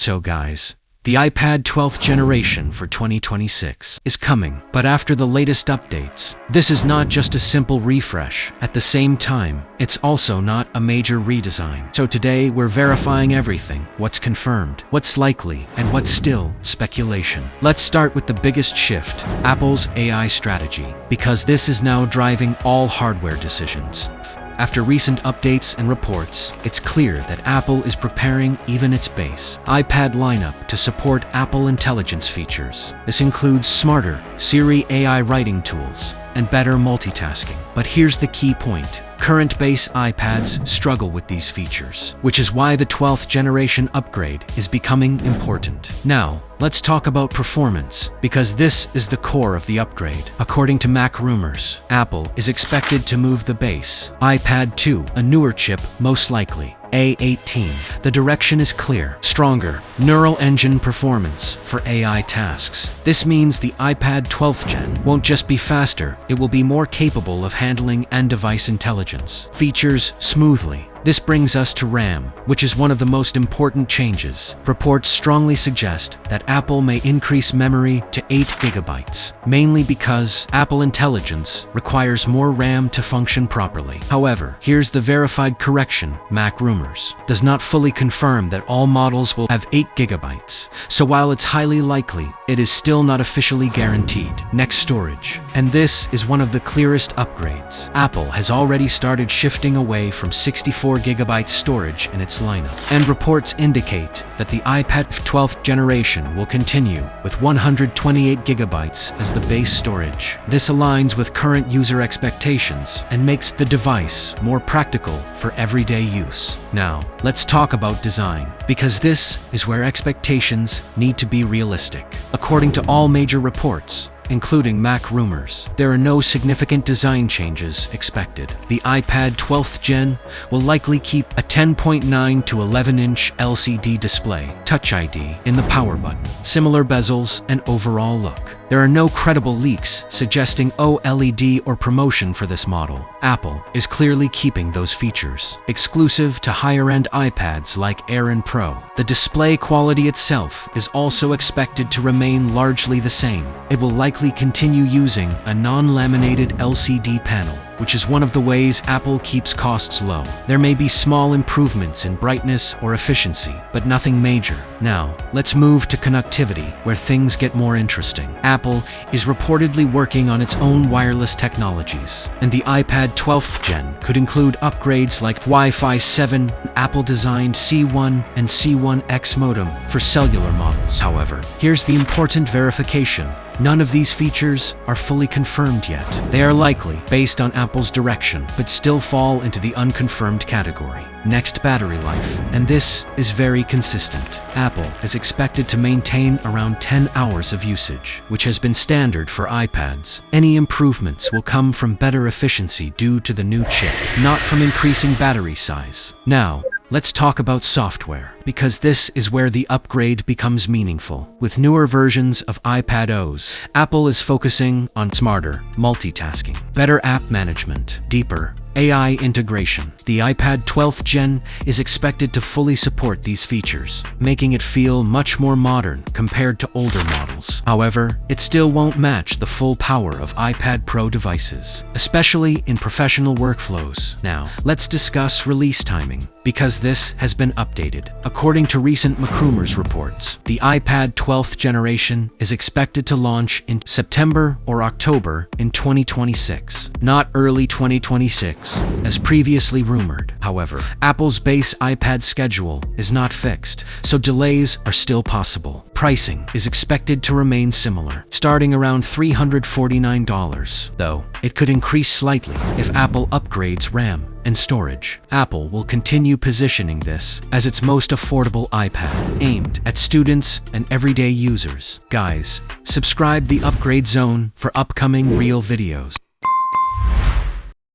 So guys, the iPad 12th generation for 2026 is coming, but after the latest updates, this is not just a simple refresh. At the same time, it's also not a major redesign. So today we're verifying everything, what's confirmed, what's likely, and what's still speculation. Let's start with the biggest shift, Apple's AI strategy, because this is now driving all hardware decisions. After recent updates and reports, it's clear that Apple is preparing even its base iPad lineup to support Apple Intelligence features. This includes smarter Siri AI writing tools and better multitasking. But here's the key point. Current base iPads struggle with these features, which is why the 12th generation upgrade is becoming important. Now, let's talk about performance, because this is the core of the upgrade. According to Mac rumors, Apple is expected to move the base iPad to a newer chip, most likely A18. The direction is clear. Stronger neural engine performance for AI tasks. This means the iPad 12th Gen won't just be faster, it will be more capable of handling end-device intelligence features smoothly. This brings us to RAM, which is one of the most important changes. Reports strongly suggest that Apple may increase memory to 8 GB, mainly because Apple Intelligence requires more RAM to function properly. However, here's the verified correction. Mac rumors does not fully confirm that all models will have 8 GB, so while it's highly likely, it is still not officially guaranteed. Next, storage. And this is one of the clearest upgrades. Apple has already started shifting away from 64 GB storage in its lineup, and reports indicate that the iPad 12th generation will continue with 128 GB as the base storage. This aligns with current user expectations and makes the device more practical for everyday use. Now, let's talk about design, because this is where expectations need to be realistic. According to all major reports, including Mac rumors, there are no significant design changes expected. The iPad 12th Gen will likely keep a 10.9 to 11-inch LCD display, Touch ID in the power button, similar bezels, and overall look. There are no credible leaks suggesting OLED or promotion for this model. Apple is clearly keeping those features, exclusive to higher-end iPads like Air and Pro. The display quality itself is also expected to remain largely the same. It will likely continue using a non-laminated LCD panel, which is one of the ways Apple keeps costs low. There may be small improvements in brightness or efficiency, but nothing major. Now, let's move to connectivity, where things get more interesting. Apple is reportedly working on its own wireless technologies, and the iPad 12th Gen could include upgrades like Wi-Fi 7, Apple-designed C1 and C1X modem for cellular models. However, here's the important verification. None of these features are fully confirmed yet. They are likely based on Apple's direction, but still fall into the unconfirmed category. Next, battery life. And this is very consistent. Apple is expected to maintain around 10 hours of usage, which has been standard for iPads. Any improvements will come from better efficiency due to the new chip, not from increasing battery size. Now, let's talk about software, because this is where the upgrade becomes meaningful. With newer versions of iPad OS, Apple is focusing on smarter multitasking, better app management, deeper AI integration. The iPad 12th Gen is expected to fully support these features, making it feel much more modern compared to older models. However, it still won't match the full power of iPad Pro devices, especially in professional workflows. Now, let's discuss release timing, because this has been updated. According to recent Mac rumors reports, the iPad 12th generation is expected to launch in September or October in 2026, not early 2026, as previously rumored. However, Apple's base iPad schedule is not fixed, so delays are still possible. Pricing is expected to remain similar, starting around $349, though it could increase slightly if Apple upgrades RAM and storage. Apple will continue positioning this as its most affordable iPad, aimed at students and everyday users. Guys, subscribe the Upgrade Zone for upcoming real videos.